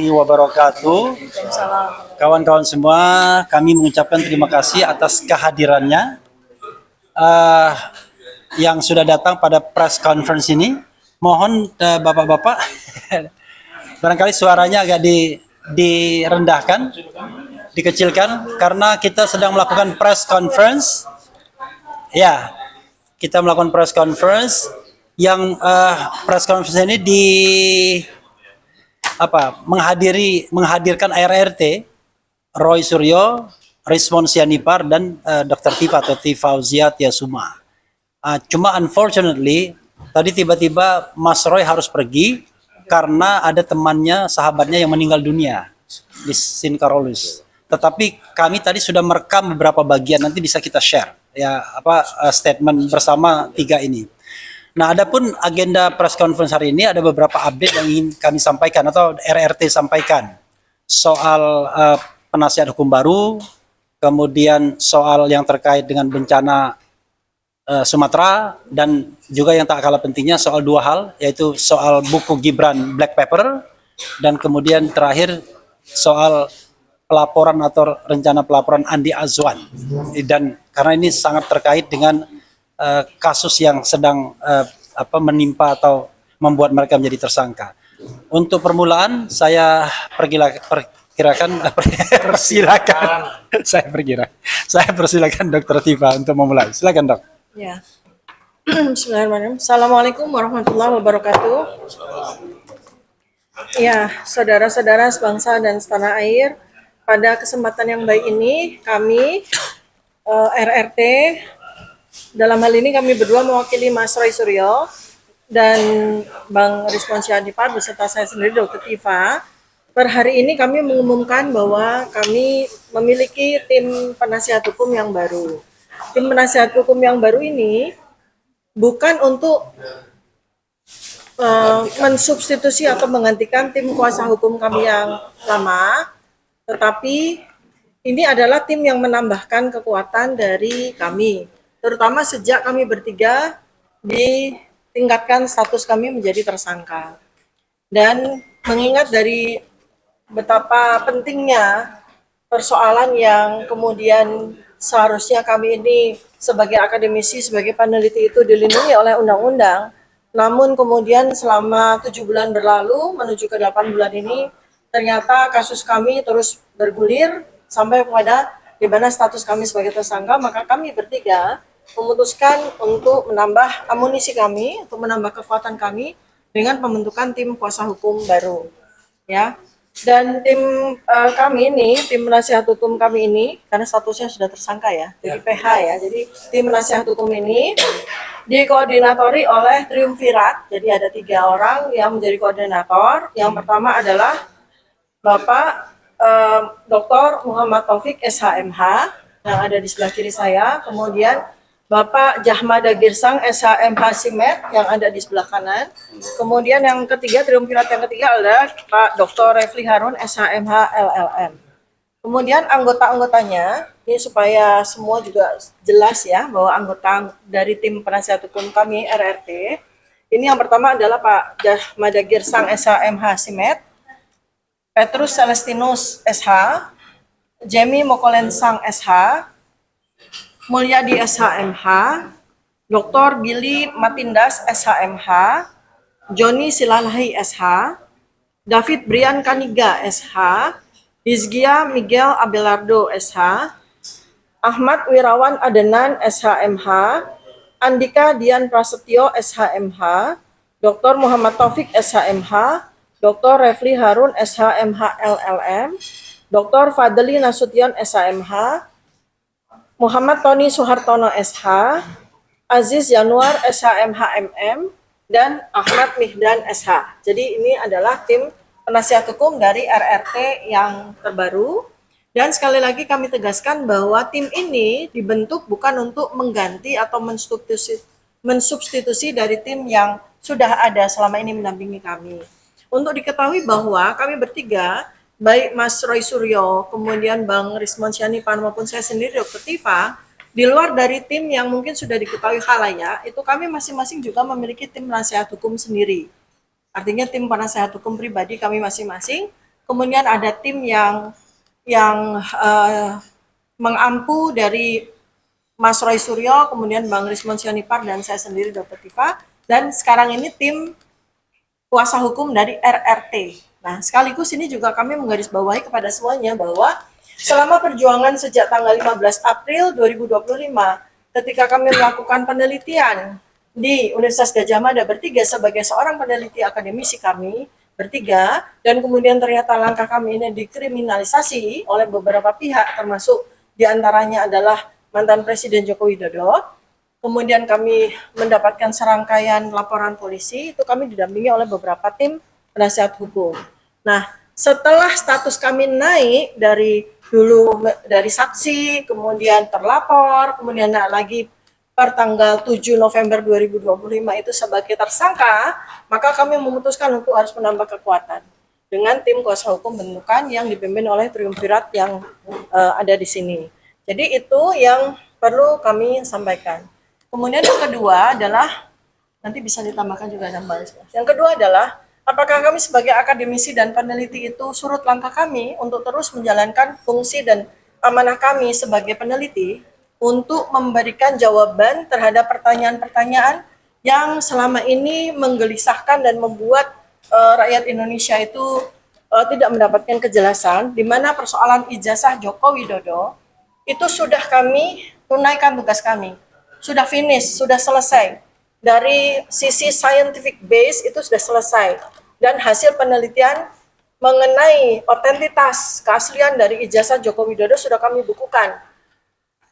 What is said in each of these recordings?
wabarakatuh. Kawan-kawan semua, kami mengucapkan terima kasih atas kehadirannya yang sudah datang pada press conference ini. Mohon bapak-bapak, barangkali suaranya agak direndahkan, dikecilkan, karena kita sedang melakukan press conference. Ya, kita melakukan press conference yang press conference ini menghadirkan RRT Roy Suryo, Rismon Sianipar, dan Dr. Tifa atau Tifauzia Tiasuma. Cuma unfortunately tadi tiba-tiba Mas Roy harus pergi karena ada temannya, sahabatnya yang meninggal dunia di Sinkarolus. Tetapi kami tadi sudah merekam beberapa bagian, nanti bisa kita share ya statement bersama tiga ini. Nah, adapun agenda press conference hari ini ada beberapa update yang ingin kami sampaikan atau RRT sampaikan soal penasihat hukum baru, kemudian soal yang terkait dengan bencana Sumatera, dan juga yang tak kalah pentingnya soal dua hal, yaitu soal buku Gibran Black Paper, dan kemudian terakhir soal pelaporan atau rencana pelaporan Andi Azwan. Dan karena ini sangat terkait dengan kasus yang sedang menimpa atau membuat mereka menjadi tersangka. Untuk permulaan saya saya persilakan Dr. Tifa untuk memulai. Silakan, Dok. Ya. Bismillahirrahmanirrahim. Assalamualaikum warahmatullahi wabarakatuh. Ya, saudara-saudara sebangsa dan setanah air, pada kesempatan yang baik ini kami RRT, dalam hal ini kami berdua mewakili Mas Roy Suryo dan Bang Rismon Sianipar beserta saya sendiri Dr. Tifa. Per hari ini kami mengumumkan bahwa kami memiliki tim penasihat hukum yang baru. Tim penasihat hukum yang baru ini bukan untuk mensubstitusi atau menggantikan tim kuasa hukum kami yang lama, tetapi ini adalah tim yang menambahkan kekuatan dari kami, terutama sejak kami bertiga ditingkatkan status kami menjadi tersangka. Dan mengingat dari betapa pentingnya persoalan yang kemudian seharusnya kami ini sebagai akademisi, sebagai peneliti itu dilindungi oleh undang-undang, namun kemudian selama 7 bulan berlalu menuju ke 8 bulan ini ternyata kasus kami terus bergulir sampai pada di mana status kami sebagai tersangka, maka kami bertiga memutuskan untuk menambah amunisi kami, untuk menambah kekuatan kami dengan pembentukan tim kuasa hukum baru, ya. Dan tim kami ini, tim penasihat hukum kami ini, karena statusnya sudah tersangka ya, jadi PH ya, jadi tim penasihat hukum ini dikoordinatori oleh Triumvirat, jadi ada 3 orang yang menjadi koordinator. Yang pertama adalah Bapak Dr. Muhammad Taufik SHMH yang ada di sebelah kiri saya, kemudian Bapak Jahmada Girsang SHMH Simet yang ada di sebelah kanan. Kemudian yang ketiga, triumvirat yang ketiga adalah Pak Dr. Refli Harun SHMH LLM. Kemudian anggota-anggotanya, ini supaya semua juga jelas ya bahwa anggota dari tim penasihat hukum kami RRT. Ini yang pertama adalah Pak Jahmada Girsang SHMH Simet, Petrus Celestinus SH, Jemi Mokolensang SH, Mulyadi SHMH, Dr. Billy Matindas SHMH, Joni Silalahi SH, David Brian Kaniga SH, Hizgia Miguel Abelardo SH, Ahmad Wirawan Adenan SHMH, Andika Dian Prasetyo SHMH, Dr. Muhammad Taufik SHMH, Dr. Refli Harun SHMH LLM, Dr. Fadli Nasution SHMH, Muhammad Tony Soehartono SH, Aziz Januar SHMH MM, dan Ahmad Mihdan SH. Jadi ini adalah tim penasihat hukum dari RRT yang terbaru. Dan sekali lagi kami tegaskan bahwa tim ini dibentuk bukan untuk mengganti atau mensubstitusi dari tim yang sudah ada selama ini mendampingi kami. Untuk diketahui bahwa kami bertiga, baik Mas Roy Suryo, kemudian Bang Rismon Sianipar maupun saya sendiri Dr. Tifa, di luar dari tim yang mungkin sudah diketahui khalayak, itu kami masing-masing juga memiliki tim penasihat hukum sendiri. Artinya tim penasihat hukum pribadi kami masing-masing, kemudian ada tim yang mengampu dari Mas Roy Suryo, kemudian Bang Rismon Sianipar, dan saya sendiri Dr. Tifa, dan sekarang ini tim kuasa hukum dari RRT. Nah, sekaligus ini juga kami menggarisbawahi kepada semuanya bahwa selama perjuangan sejak tanggal 15 April 2025, ketika kami melakukan penelitian di Universitas Gadjah Mada bertiga sebagai seorang peneliti akademisi kami bertiga, dan kemudian ternyata langkah kami ini dikriminalisasi oleh beberapa pihak, termasuk diantaranya adalah mantan Presiden Joko Widodo. Kemudian kami mendapatkan serangkaian laporan polisi, itu kami didampingi oleh beberapa tim penasihat hukum. Nah, setelah status kami naik dari dulu dari saksi, kemudian terlapor, kemudian naik lagi per tanggal 7 November 2025 itu sebagai tersangka, maka kami memutuskan untuk harus menambah kekuatan dengan tim kuasa hukum bentukan yang dipimpin oleh triumvirat yang ada di sini. Jadi itu yang perlu kami sampaikan. Kemudian yang kedua adalah, nanti bisa ditambahkan juga Mbak Risma. Yang kedua adalah, apakah kami sebagai akademisi dan peneliti itu surut langkah kami untuk terus menjalankan fungsi dan amanah kami sebagai peneliti untuk memberikan jawaban terhadap pertanyaan-pertanyaan yang selama ini menggelisahkan dan membuat rakyat Indonesia itu tidak mendapatkan kejelasan, di mana persoalan ijazah Joko Widodo itu sudah kami tunaikan tugas kami. Sudah finish, sudah selesai. Dari sisi scientific base itu sudah selesai. Dan hasil penelitian mengenai otentitas keaslian dari ijazah Joko Widodo sudah kami bukukan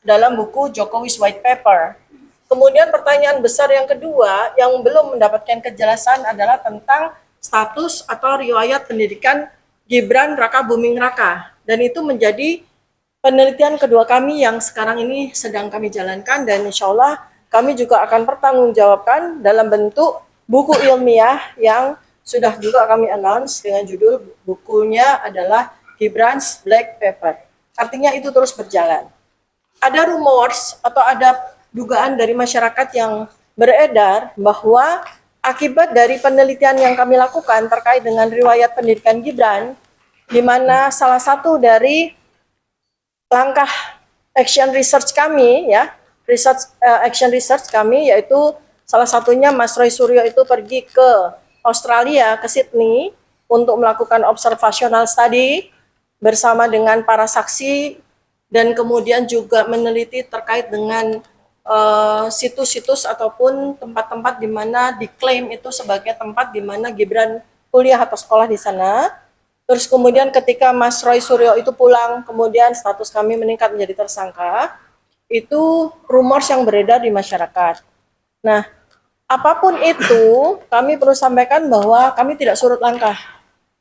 dalam buku Jokowi's White Paper. Kemudian pertanyaan besar yang kedua yang belum mendapatkan kejelasan adalah tentang status atau riwayat pendidikan Gibran Raka Buming Raka. Dan itu menjadi penelitian kedua kami yang sekarang ini sedang kami jalankan, dan insya Allah kami juga akan pertanggungjawabkan dalam bentuk buku ilmiah yang sudah juga kami announce dengan judul bukunya adalah Gibran's Black Paper. Artinya itu terus berjalan. Ada rumors atau ada dugaan dari masyarakat yang beredar bahwa akibat dari penelitian yang kami lakukan terkait dengan riwayat pendidikan Gibran, di mana salah satu dari langkah action research kami action research kami yaitu salah satunya Mas Roy Suryo itu pergi ke Australia, ke Sydney untuk melakukan observational study bersama dengan para saksi, dan kemudian juga meneliti terkait dengan situs-situs ataupun tempat-tempat di mana diklaim itu sebagai tempat di mana Gibran kuliah atau sekolah di sana. Terus kemudian ketika Mas Roy Suryo itu pulang, kemudian status kami meningkat menjadi tersangka, itu rumors yang beredar di masyarakat. Nah, apapun itu, kami perlu sampaikan bahwa kami tidak surut langkah.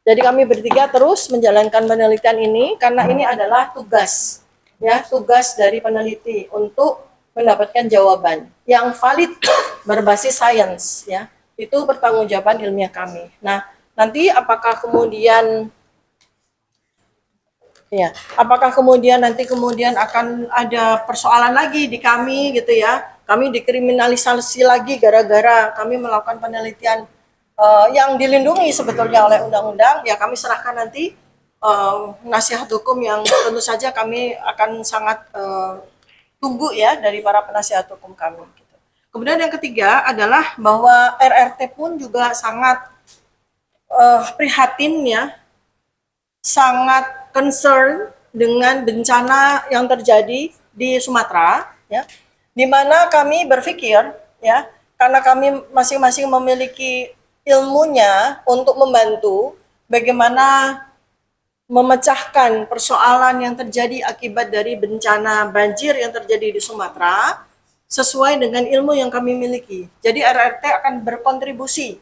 Jadi kami bertiga terus menjalankan penelitian ini, karena ini adalah tugas dari peneliti untuk mendapatkan jawaban yang valid berbasis sains, ya. Itu pertanggungjawaban ilmiah kami. Nah, nanti apakah kemudian nanti akan ada persoalan lagi di kami gitu ya. Kami dikriminalisasi lagi gara-gara kami melakukan penelitian yang dilindungi sebetulnya oleh undang-undang, ya kami serahkan nanti nasihat hukum yang tentu saja kami akan sangat tunggu ya dari para penasihat hukum kami gitu. Kemudian yang ketiga adalah bahwa RRT pun juga sangat prihatin ya, sangat concern dengan bencana yang terjadi di Sumatera, ya, di mana kami berpikir, ya, karena kami masing-masing memiliki ilmunya untuk membantu bagaimana memecahkan persoalan yang terjadi akibat dari bencana banjir yang terjadi di Sumatera sesuai dengan ilmu yang kami miliki. Jadi RRT akan berkontribusi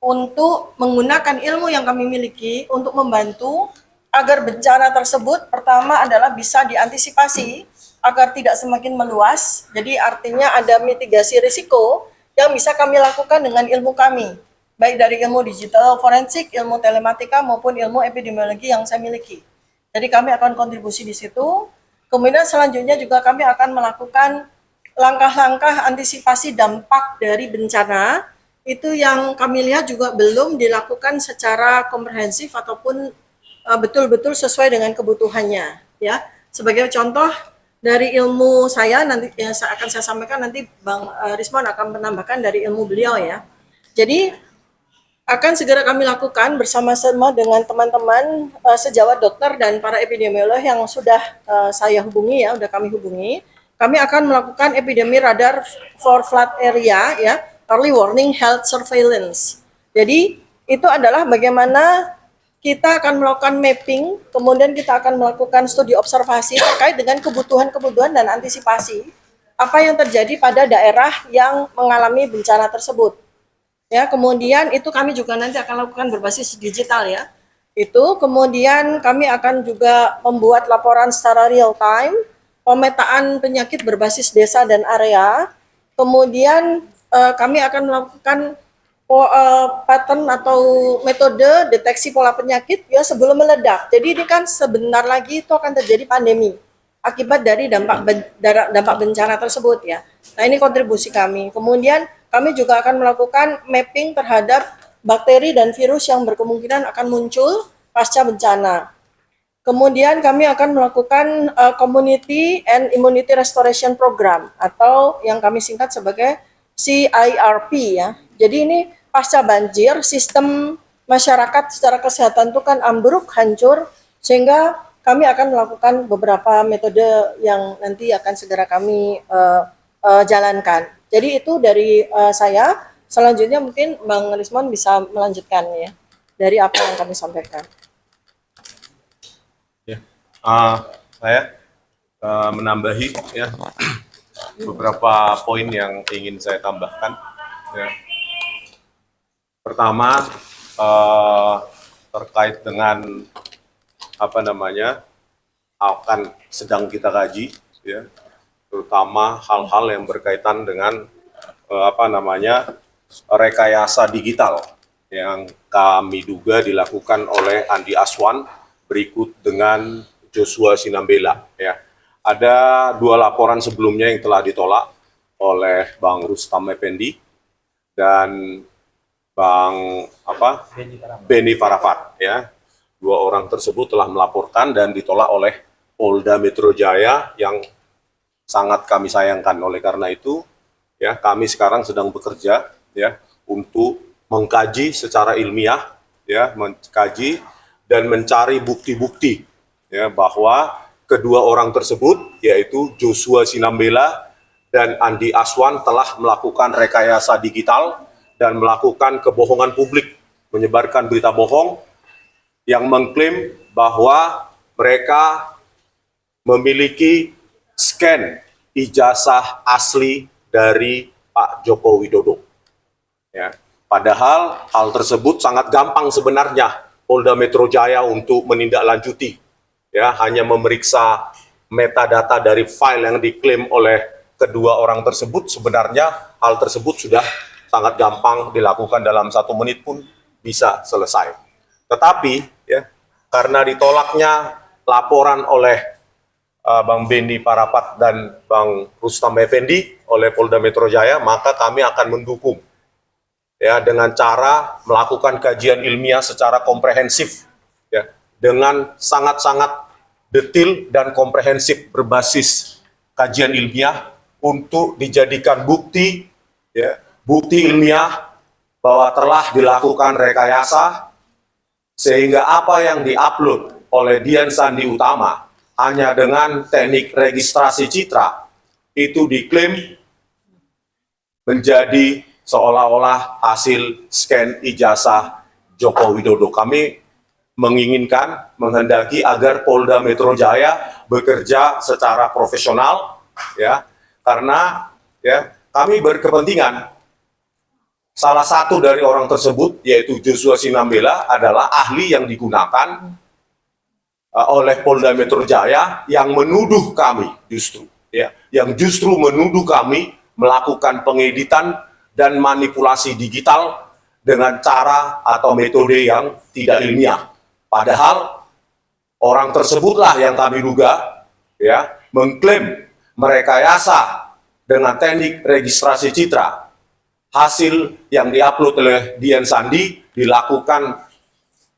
untuk menggunakan ilmu yang kami miliki untuk membantu agar bencana tersebut pertama adalah bisa diantisipasi agar tidak semakin meluas. Jadi artinya ada mitigasi risiko yang bisa kami lakukan dengan ilmu kami, baik dari ilmu digital forensik, ilmu telematika maupun ilmu epidemiologi yang saya miliki. Jadi kami akan kontribusi di situ. Kemudian selanjutnya juga kami akan melakukan langkah-langkah antisipasi dampak dari bencana. Itu yang kami lihat juga belum dilakukan secara komprehensif ataupun betul-betul sesuai dengan kebutuhannya, ya. Sebagai contoh dari ilmu saya nanti yang akan saya sampaikan, nanti Bang Rismon akan menambahkan dari ilmu beliau, ya. Jadi akan segera kami lakukan bersama-sama dengan teman-teman sejawat dokter dan para epidemiolog yang sudah saya hubungi, ya, sudah kami hubungi. Kami akan melakukan epidemi radar for flood area, ya, early warning health surveillance. Jadi itu adalah bagaimana kita akan melakukan mapping, kemudian kita akan melakukan studi observasi terkait dengan kebutuhan-kebutuhan dan antisipasi apa yang terjadi pada daerah yang mengalami bencana tersebut. Ya, kemudian itu kami juga nanti akan lakukan berbasis digital, ya. Itu kemudian kami akan juga membuat laporan secara real time, pemetaan penyakit berbasis desa dan area. Kemudian kami akan melakukan pattern atau metode deteksi pola penyakit, ya, sebelum meledak. Jadi ini kan sebentar lagi itu akan terjadi pandemi akibat dari dampak bencana tersebut, ya. Nah, ini kontribusi kami. Kemudian kami juga akan melakukan mapping terhadap bakteri dan virus yang berkemungkinan akan muncul pasca bencana. Kemudian kami akan melakukan Community and Immunity Restoration Program atau yang kami singkat sebagai CIRP, ya. Jadi ini pasca banjir, sistem masyarakat secara kesehatan itu kan ambruk, hancur, sehingga kami akan melakukan beberapa metode yang nanti akan segera kami jalankan. Jadi itu dari saya. Selanjutnya mungkin Bang Rismon bisa melanjutkan, ya, dari apa yang kami sampaikan. Saya menambahi, ya, beberapa poin yang ingin saya tambahkan, ya. Pertama, terkait dengan akan sedang kita kaji, ya, terutama hal-hal yang berkaitan dengan rekayasa digital yang kami duga dilakukan oleh Andi Aswan berikut dengan Joshua Sinambela, ya. Ada 2 laporan sebelumnya yang telah ditolak oleh Bang Rustam Effendi dan Bang Beni Farafat, ya. 2 orang tersebut telah melaporkan dan ditolak oleh Polda Metro Jaya yang sangat kami sayangkan. Oleh karena itu, ya, kami sekarang sedang bekerja, ya, untuk mengkaji secara ilmiah, ya, mengkaji dan mencari bukti-bukti, ya, bahwa kedua orang tersebut, yaitu Joshua Sinambela dan Andi Aswan, telah melakukan rekayasa digital dan melakukan kebohongan publik, menyebarkan berita bohong yang mengklaim bahwa mereka memiliki scan ijazah asli dari Pak Joko Widodo, ya. Padahal hal tersebut sangat gampang sebenarnya Polda Metro Jaya untuk menindaklanjuti, ya, hanya memeriksa metadata dari file yang diklaim oleh kedua orang tersebut. Sebenarnya hal tersebut sudah sangat gampang dilakukan, dalam 1 menit pun bisa selesai. Tetapi, ya, karena ditolaknya laporan oleh Bang Beni Farafat dan Bang Rustam Effendi oleh Polda Metro Jaya, maka kami akan mendukung, ya, dengan cara melakukan kajian ilmiah secara komprehensif, ya, dengan sangat-sangat detail dan komprehensif berbasis kajian ilmiah untuk dijadikan bukti, ya, bukti ilmiah bahwa telah dilakukan rekayasa sehingga apa yang diupload oleh Dian Sandi Utama hanya dengan teknik registrasi citra itu diklaim menjadi seolah-olah hasil scan ijazah Joko Widodo. Kami menginginkan, menghendaki agar Polda Metro Jaya bekerja secara profesional, ya, karena, ya, kami berkepentingan. Salah satu dari orang tersebut, yaitu Joshua Sinambela, adalah ahli yang digunakan oleh Polda Metro Jaya yang menuduh kami justru, ya, yang justru menuduh kami melakukan pengeditan dan manipulasi digital dengan cara atau metode yang tidak ilmiah. Padahal orang tersebutlah yang kami duga, ya, mengklaim merekayasa dengan teknik registrasi citra. Hasil yang diupload oleh Dian Sandi dilakukan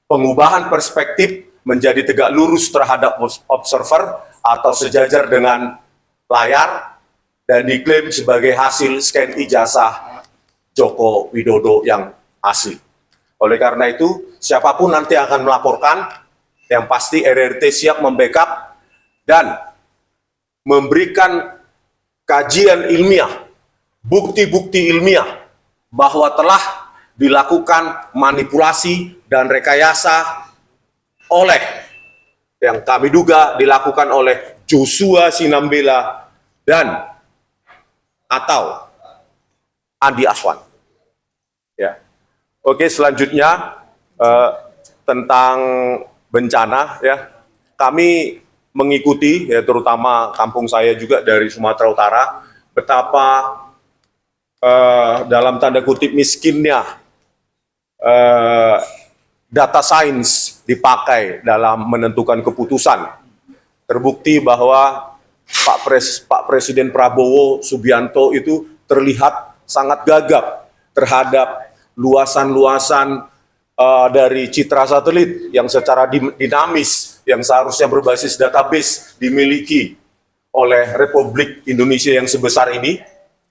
pengubahan perspektif menjadi tegak lurus terhadap observer atau sejajar dengan layar dan diklaim sebagai hasil scan ijazah Joko Widodo yang asli. Oleh karena itu, siapapun nanti akan melaporkan, yang pasti RRT siap membackup dan memberikan kajian ilmiah, bukti-bukti ilmiah bahwa telah dilakukan manipulasi dan rekayasa oleh yang kami duga dilakukan oleh Joshua Sinambela dan atau Andi Aswan. Ya. Oke, selanjutnya tentang bencana, ya, kami mengikuti, ya, terutama kampung saya juga dari Sumatera Utara, betapa dalam tanda kutip miskinnya data science dipakai dalam menentukan keputusan. Terbukti bahwa Pak Presiden Prabowo Subianto itu terlihat sangat gagap terhadap luasan-luasan dari citra satelit yang secara dinamis, yang seharusnya berbasis database dimiliki oleh Republik Indonesia yang sebesar ini,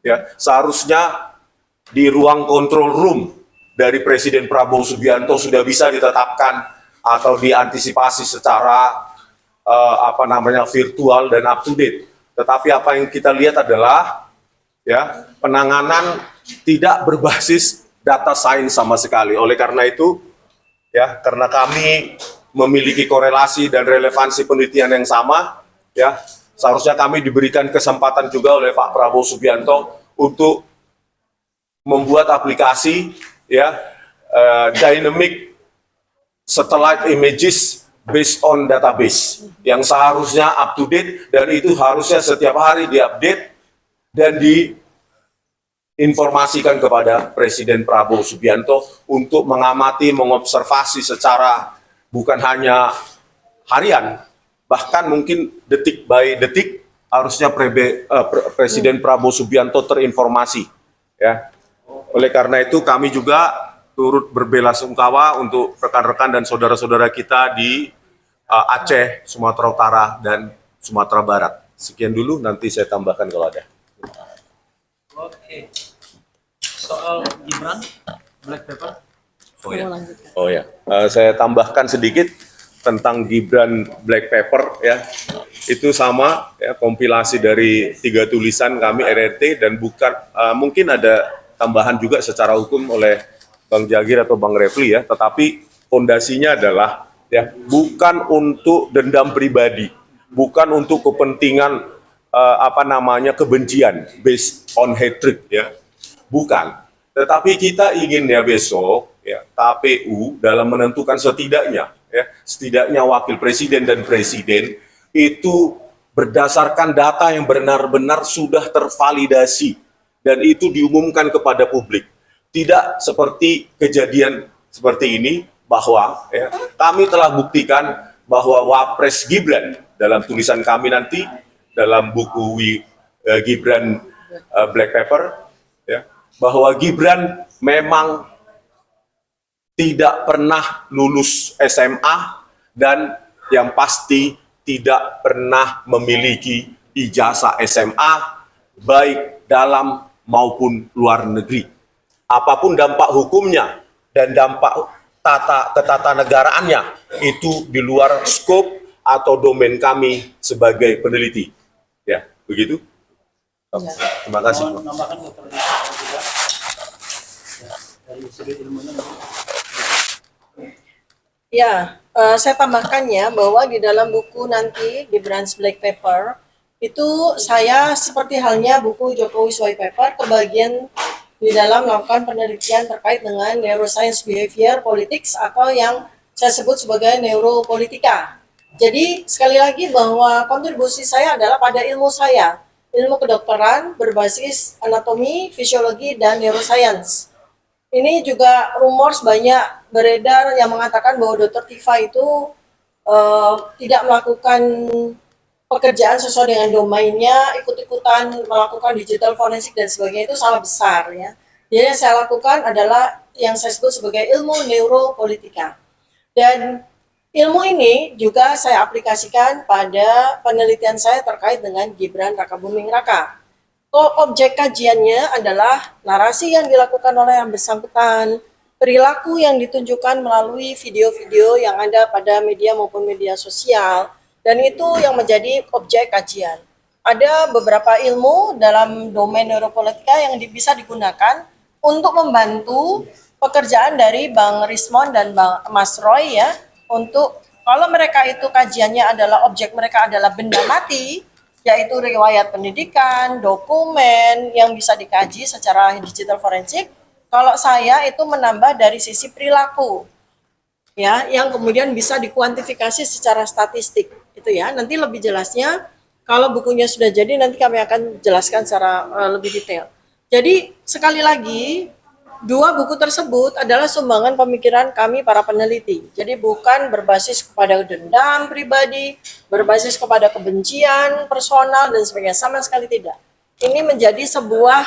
ya, seharusnya di ruang control room dari Presiden Prabowo Subianto sudah bisa ditetapkan atau diantisipasi secara virtual dan up to date. Tetapi apa yang kita lihat adalah, ya, penanganan tidak berbasis data science sama sekali. Oleh karena itu, ya, karena kami memiliki korelasi dan relevansi penelitian yang sama, ya, seharusnya kami diberikan kesempatan juga oleh Pak Prabowo Subianto untuk membuat aplikasi, ya, dynamic satellite images based on database yang seharusnya up to date, dan itu harusnya setiap hari diupdate dan diinformasikan kepada Presiden Prabowo Subianto untuk mengamati, mengobservasi secara bukan hanya harian, bahkan mungkin detik by detik harusnya Presiden Prabowo Subianto terinformasi, ya. Oleh karena itu kami juga turut berbelasungkawa untuk rekan-rekan dan saudara-saudara kita di Aceh, Sumatera Utara, dan Sumatera Barat. Sekian dulu, nanti saya tambahkan kalau ada. Oke. Soal Gibran, Black Pepper. Oh ya, saya tambahkan sedikit tentang Gibran Black Pepper, ya. Itu sama, ya, kompilasi dari 3 tulisan kami RRT, dan bukan mungkin ada tambahan juga secara hukum oleh Bang Jagir atau Bang Refli, ya, tetapi fondasinya adalah, ya, bukan untuk dendam pribadi, bukan untuk kepentingan kebencian based on hatred, ya, bukan. Tetapi kita ingin, ya, besok, ya, KPU dalam menentukan setidaknya wakil presiden dan presiden itu berdasarkan data yang benar-benar sudah tervalidasi dan itu diumumkan kepada publik. Tidak seperti kejadian seperti ini, bahwa, ya, kami telah buktikan bahwa Wapres Gibran dalam tulisan kami nanti dalam buku Gibran Black Pepper, ya, bahwa Gibran memang tidak pernah lulus SMA dan yang pasti tidak pernah memiliki ijazah SMA baik dalam maupun luar negeri. Apapun dampak hukumnya dan dampak ketatanegaraannya itu di luar skop atau domain kami sebagai peneliti. Ya, begitu. Terima kasih. Mohon menambahkan Dr. juga. Ya, dari sudut ilmunya. Ya, saya tambahkan, ya, bahwa di dalam buku nanti Gibran's Black Paper itu saya seperti halnya buku Jokowi's White Paper kebagian di dalam melakukan penelitian terkait dengan neuroscience behavior politics atau yang saya sebut sebagai neuropolitika. Jadi sekali lagi bahwa kontribusi saya adalah pada ilmu saya, ilmu kedokteran berbasis anatomi, fisiologi, dan neuroscience. Ini juga rumors banyak beredar yang mengatakan bahwa Dr. Tifa itu tidak melakukan pekerjaan sesuai dengan domainnya, ikut-ikutan melakukan digital forensik dan sebagainya, itu salah besar, ya. Jadi yang saya lakukan adalah yang saya sebut sebagai ilmu neuropolitika. Dan Ilmu ini juga saya aplikasikan pada penelitian saya terkait dengan Gibran Rakabuming Raka. Objek kajiannya adalah narasi yang dilakukan oleh yang bersangkutan, perilaku yang ditunjukkan melalui video-video yang ada pada media maupun media sosial, dan itu yang menjadi objek kajian. Ada beberapa ilmu dalam domain neuropolitika yang bisa digunakan untuk membantu pekerjaan dari Bang Rismon dan Bang Mas Roy ya, untuk kalau mereka itu kajiannya adalah objek mereka adalah benda mati, yaitu riwayat pendidikan, dokumen yang bisa dikaji secara digital forensik. Kalau saya itu menambah dari sisi perilaku, ya, yang kemudian bisa dikuantifikasi secara statistik, itu ya. Nanti lebih jelasnya kalau bukunya sudah jadi nanti kami akan jelaskan secara lebih detail. Jadi sekali lagi, dua buku tersebut adalah sumbangan pemikiran kami para peneliti. Jadi bukan berbasis kepada dendam pribadi, berbasis kepada kebencian personal dan sebagainya, sama sekali tidak. Ini menjadi sebuah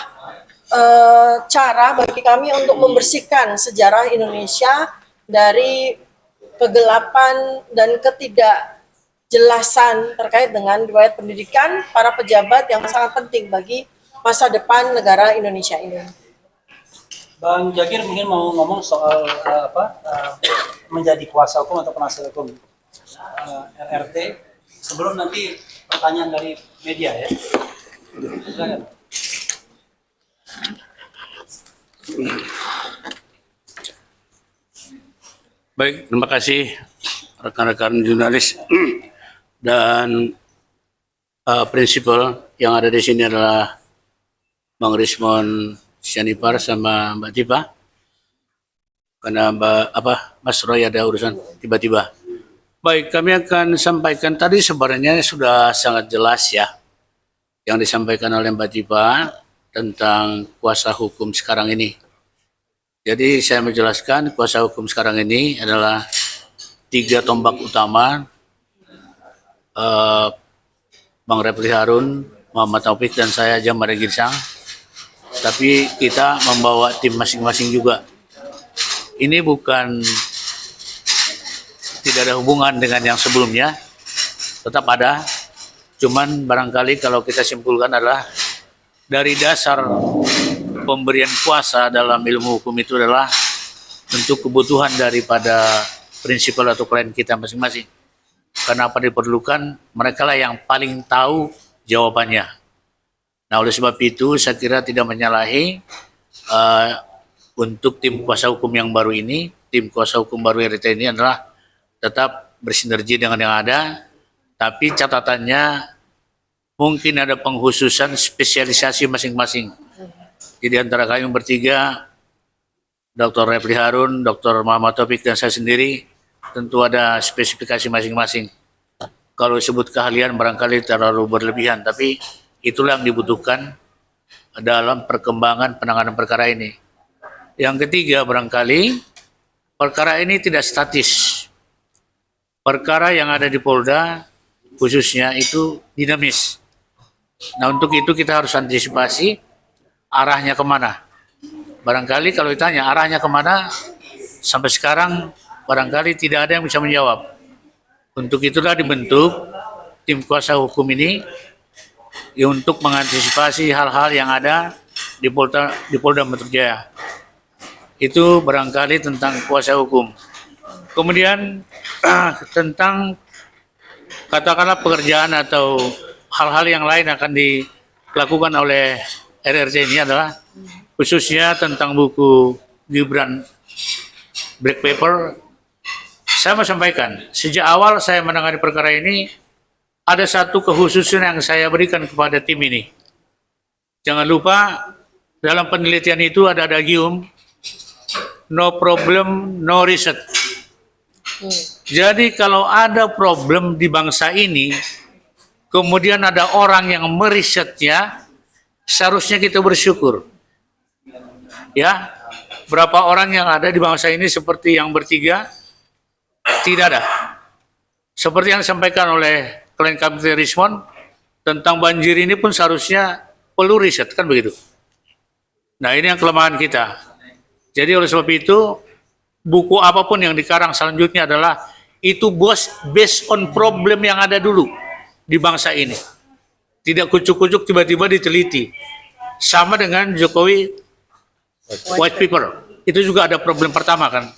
cara bagi kami untuk membersihkan sejarah Indonesia dari kegelapan dan ketidakjelasan terkait dengan riwayat pendidikan para pejabat yang sangat penting bagi masa depan negara Indonesia ini. Bang Jagir mungkin mau ngomong soal menjadi kuasa hukum atau penasihat hukum RRT sebelum nanti pertanyaan dari media ya. Silakan. Baik, terima kasih rekan-rekan jurnalis dan prinsipal yang ada di sini adalah Bang Rismon Sianipar sama Mbak Tipa. Karena Mas Roy ada urusan tiba-tiba. Baik, kami akan sampaikan tadi sebenarnya sudah sangat jelas ya yang disampaikan oleh Mbak Tipa tentang kuasa hukum sekarang ini. Jadi saya menjelaskan kuasa hukum sekarang ini adalah 3 tombak utama, Bang Refli Harun, Muhammad Taufik, dan saya Jamari Girsang. Tapi kita membawa tim masing-masing juga. Ini bukan tidak ada hubungan dengan yang sebelumnya, tetap ada. Cuman barangkali kalau kita simpulkan adalah dari dasar pemberian kuasa dalam ilmu hukum itu adalah untuk kebutuhan daripada prinsipal atau klien kita masing-masing. Karena apa diperlukan, mereka lah yang paling tahu jawabannya. Nah, oleh sebab itu saya kira tidak menyalahi untuk tim kuasa hukum yang baru ini, tim kuasa hukum baru RT ini adalah tetap bersinergi dengan yang ada, tapi catatannya mungkin ada pengkhususan spesialisasi masing-masing. Jadi antara kami bertiga, Dr. Refli Harun, Dr. Muhammad Taufik, dan saya sendiri, tentu ada spesifikasi masing-masing. Kalau disebut keahlian barangkali terlalu berlebihan, tapi itulah yang dibutuhkan dalam perkembangan penanganan perkara ini. Yang ketiga barangkali, perkara ini tidak statis. Perkara yang ada di Polda, khususnya itu dinamis. Nah, untuk itu kita harus antisipasi arahnya kemana. Barangkali kalau ditanya arahnya kemana, sampai sekarang barangkali tidak ada yang bisa menjawab. Untuk itulah dibentuk tim kuasa hukum ini untuk mengantisipasi hal-hal yang ada di Polda Metro Jaya. Itu barangkali tentang kuasa hukum. Kemudian tentang katakanlah pekerjaan atau hal-hal yang lain akan dilakukan oleh RRC ini adalah khususnya tentang buku Gibran Black Paper. Saya mau sampaikan, sejak awal saya menangani perkara ini, ada satu kekhususan yang saya berikan kepada tim ini. Jangan lupa, dalam penelitian itu ada adagium, no problem, no research. Jadi kalau ada problem di bangsa ini, kemudian ada orang yang merisetnya, seharusnya kita bersyukur. Ya, berapa orang yang ada di bangsa ini seperti yang bertiga, tidak ada. Seperti yang disampaikan oleh klien kami Rismon, tentang banjir ini pun seharusnya perlu riset, kan begitu. Nah, ini yang kelemahan kita. Jadi oleh sebab itu, buku apapun yang dikarang selanjutnya adalah itu bos based on problem yang ada dulu di bangsa ini. Tidak kucuk-kucuk tiba-tiba diteliti. Sama dengan Jokowi white paper. Itu juga ada problem pertama kan.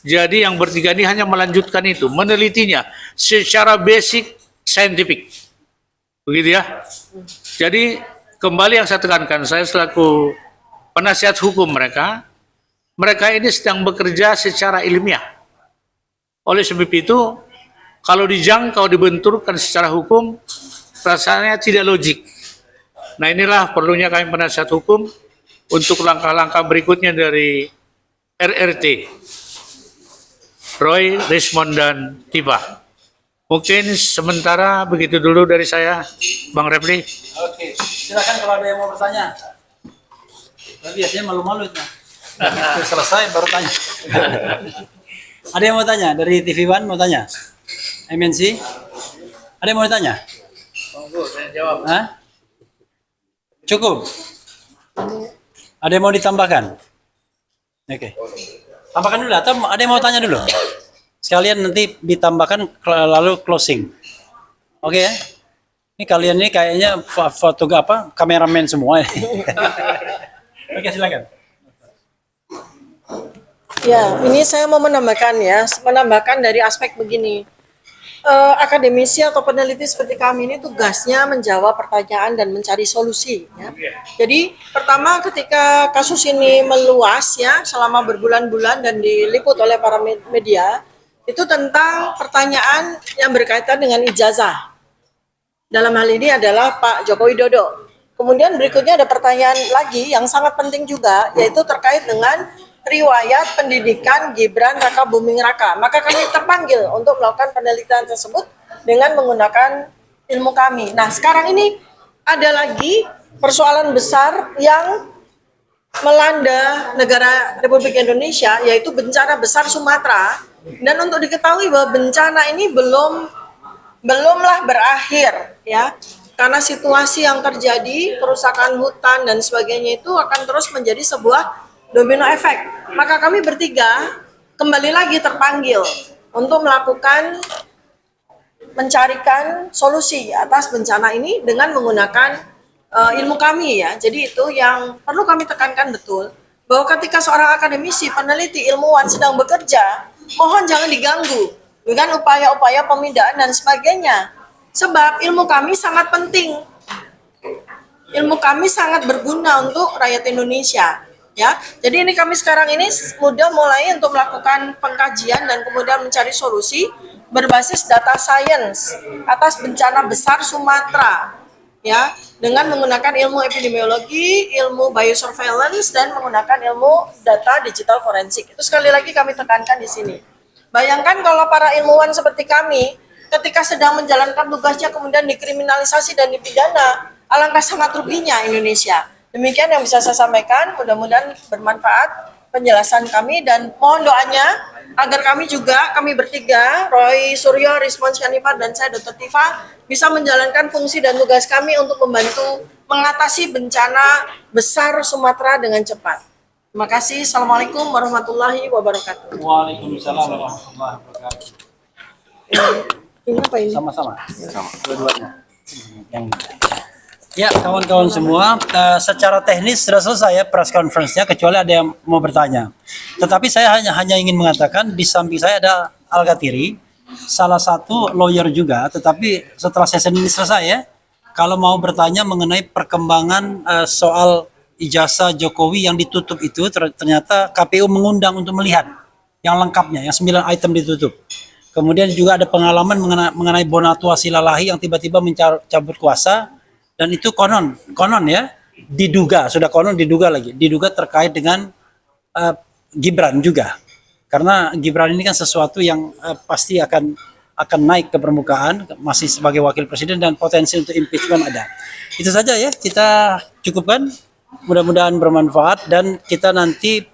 Jadi yang bertiga ini hanya melanjutkan itu, menelitinya secara basic scientific. Begitu ya. Jadi kembali yang saya tekankan, saya selaku penasihat hukum mereka ini sedang bekerja secara ilmiah. Oleh sebab itu, kalau dijangkau, dibenturkan secara hukum, rasanya tidak logik. Nah inilah perlunya kami penasihat hukum untuk langkah-langkah berikutnya dari RRT, Roy, Rismond, dan Tifa. Mungkin sementara begitu dulu dari saya, Bang Refli. Oke, silakan kalau ada yang mau bertanya. Tapi biasanya malu-malu itu. Selesai baru tanya. Ada yang mau tanya dari TV One mau tanya? MNC? Ada yang mau tanya? Monggo, saya jawab. Hah? Cukup. Ada yang mau ditambahkan? Oke. Tambahkan dulu atau ada yang mau tanya dulu? Sekalian nanti ditambahkan lalu closing. Oke ya? Ini kalian ini kayaknya foto apa? Kameramen semua. Oke, silakan. Ya, ini saya mau menambahkan dari aspek begini. Akademisi atau peneliti seperti kami ini tugasnya menjawab pertanyaan dan mencari solusi. Ya. Jadi pertama ketika kasus ini meluas ya selama berbulan-bulan dan diliput oleh para media, itu tentang pertanyaan yang berkaitan dengan ijazah. Dalam hal ini adalah Pak Joko Widodo. Kemudian berikutnya ada pertanyaan lagi yang sangat penting juga, yaitu terkait dengan riwayat pendidikan Gibran Raka Buming Raka. Maka kami terpanggil untuk melakukan penelitian tersebut dengan menggunakan ilmu kami. Nah, sekarang ini ada lagi persoalan besar yang melanda negara Republik Indonesia, yaitu bencana besar Sumatera. Dan untuk diketahui bahwa bencana ini belumlah berakhir, ya. Karena situasi yang terjadi, kerusakan hutan dan sebagainya itu akan terus menjadi sebuah domino efek. Maka kami bertiga kembali lagi terpanggil untuk mencarikan solusi atas bencana ini dengan menggunakan ilmu kami ya. Jadi itu yang perlu kami tekankan betul, bahwa ketika seorang akademisi, peneliti, ilmuwan sedang bekerja, mohon jangan diganggu dengan upaya-upaya pemindaan dan sebagainya. Sebab ilmu kami sangat penting. Ilmu kami sangat berguna untuk rakyat Indonesia. Ya, jadi ini kami sekarang ini sudah mulai untuk melakukan pengkajian dan kemudian mencari solusi berbasis data science atas bencana besar Sumatera. Ya, dengan menggunakan ilmu epidemiologi, ilmu biosurveillance dan menggunakan ilmu data digital forensik. Itu sekali lagi kami tekankan di sini. Bayangkan kalau para ilmuwan seperti kami ketika sedang menjalankan tugasnya kemudian dikriminalisasi dan dipidana, alangkah sangat ruginya Indonesia. Demikian yang bisa saya sampaikan, mudah-mudahan bermanfaat penjelasan kami dan mohon doanya agar kami bertiga, Roy Suryo, Rismond Syanipar, dan saya Dr. Tifa, bisa menjalankan fungsi dan tugas kami untuk membantu mengatasi bencana besar Sumatera dengan cepat. Terima kasih. Assalamualaikum warahmatullahi wabarakatuh. Waalaikumsalam warahmatullahi wabarakatuh. Ini apa ini? Sama-sama. Dua-duanya. Ya, kawan-kawan semua, secara teknis sudah selesai ya press conference-nya, kecuali ada yang mau bertanya. Tetapi saya hanya ingin mengatakan di samping saya ada Al-Ghatiri, salah satu lawyer juga, tetapi setelah sesi ini selesai ya, kalau mau bertanya mengenai perkembangan soal ijazah Jokowi yang ditutup itu, ternyata KPU mengundang untuk melihat yang lengkapnya, yang 9 item ditutup. Kemudian juga ada pengalaman mengenai Bonatua Silalahi yang tiba-tiba mencabut kuasa, dan itu konon ya, diduga terkait dengan Gibran juga. Karena Gibran ini kan sesuatu yang pasti akan naik ke permukaan, masih sebagai wakil presiden dan potensi untuk impeachment ada. Itu saja ya, kita cukupkan. Mudah-mudahan bermanfaat dan kita nanti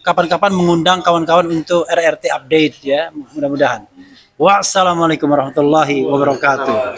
kapan-kapan mengundang kawan-kawan untuk RRT update ya, mudah-mudahan. Wassalamualaikum warahmatullahi wabarakatuh.